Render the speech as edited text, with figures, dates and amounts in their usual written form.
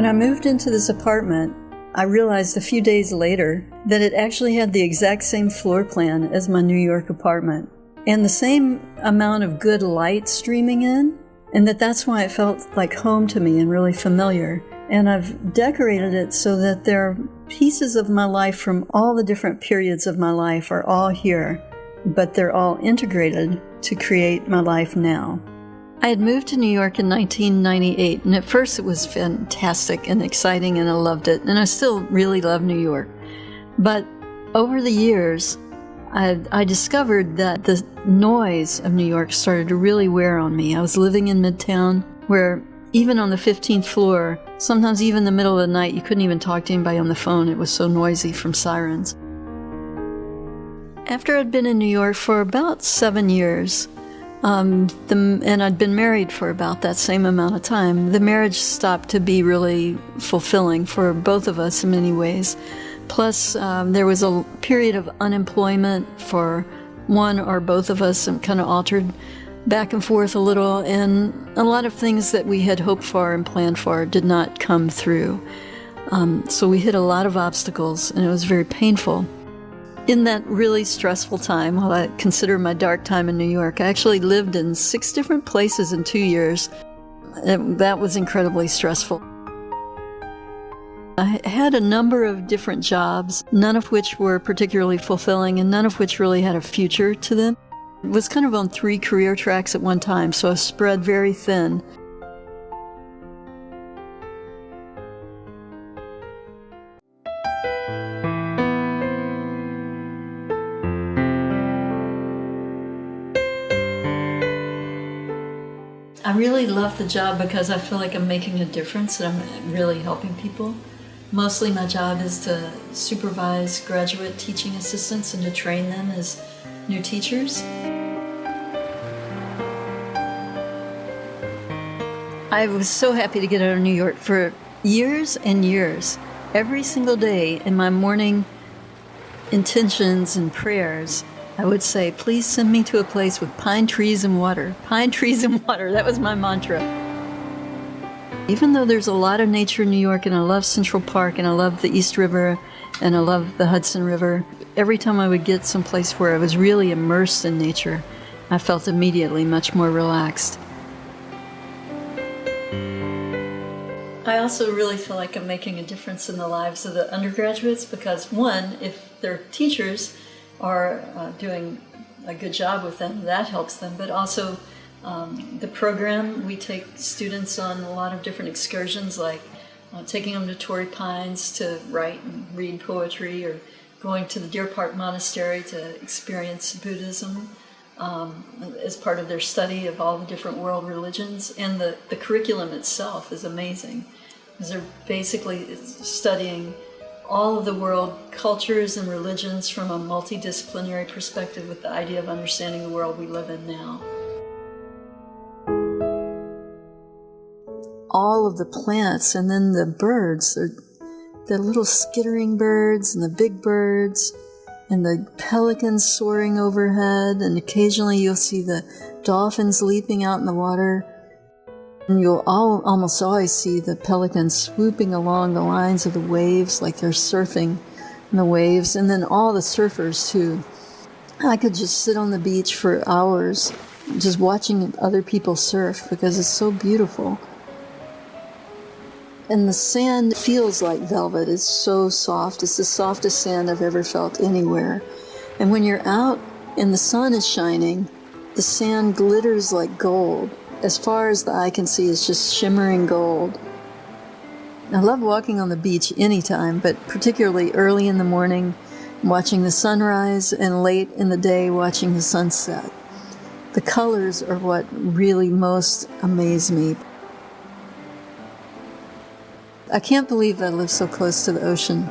When I moved into this apartment, I realized a few days later that it actually had the exact same floor plan as my New York apartment and the same amount of good light streaming in, and that's why it felt like home to me and really familiar. And I've decorated it so that there are pieces of my life from all the different periods of my life are all here, but they're all integrated to create my life now. I had moved to New York in 1998, and at first it was fantastic and exciting, and I loved it, and I still really love New York. But over the years, I discovered that the noise of New York started to really wear on me. I was living in Midtown, where even on the 15th floor, sometimes even in the middle of the night, you couldn't even talk to anybody on the phone. It was so noisy from sirens. After I'd been in New York for about 7 years, and I'd been married for about that same amount of time, the marriage stopped to be really fulfilling for both of us in many ways. Plus, there was a period of unemployment for one or both of us, and kind of altered back and forth a little, and a lot of things that we had hoped for and planned for did not come through. So we hit a lot of obstacles, and it was very painful. In that really stressful time, while I consider my dark time in New York, I actually lived in 6 different places in 2 years. That was incredibly stressful. I had a number of different jobs, none of which were particularly fulfilling and none of which really had a future to them. I was kind of on 3 career tracks at one time, so I was spread very thin. I really love the job because I feel like I'm making a difference and I'm really helping people. Mostly my job is to supervise graduate teaching assistants and to train them as new teachers. I was so happy to get out of New York for years and years. Every single day in my morning intentions and prayers, I would say, please send me to a place with pine trees and water. Pine trees and water, that was my mantra. Even though there's a lot of nature in New York, and I love Central Park, and I love the East River, and I love the Hudson River, every time I would get someplace where I was really immersed in nature, I felt immediately much more relaxed. I also really feel like I'm making a difference in the lives of the undergraduates because, one, if their teachers are doing a good job with them, that helps them, but also the program, we take students on a lot of different excursions, like taking them to Torrey Pines to write and read poetry, or going to the Deer Park Monastery to experience Buddhism as part of their study of all the different world religions. And the curriculum itself is amazing, because they're basically studying all of the world cultures and religions from a multidisciplinary perspective, with the idea of understanding the world we live in now. All of the plants, and then the birds, the little skittering birds and the big birds and the pelicans soaring overhead, and occasionally you'll see the dolphins leaping out in the water. And you'll almost always see the pelicans swooping along the lines of the waves like they're surfing in the waves, and then all the surfers too. I could just sit on the beach for hours just watching other people surf because it's so beautiful. And the sand feels like velvet. It's so soft. It's the softest sand I've ever felt anywhere. And when you're out and the sun is shining, the sand glitters like gold. As far as the eye can see, it's just shimmering gold. I love walking on the beach anytime, but particularly early in the morning, watching the sunrise, and late in the day, watching the sunset. The colors are what really most amaze me. I can't believe I live so close to the ocean.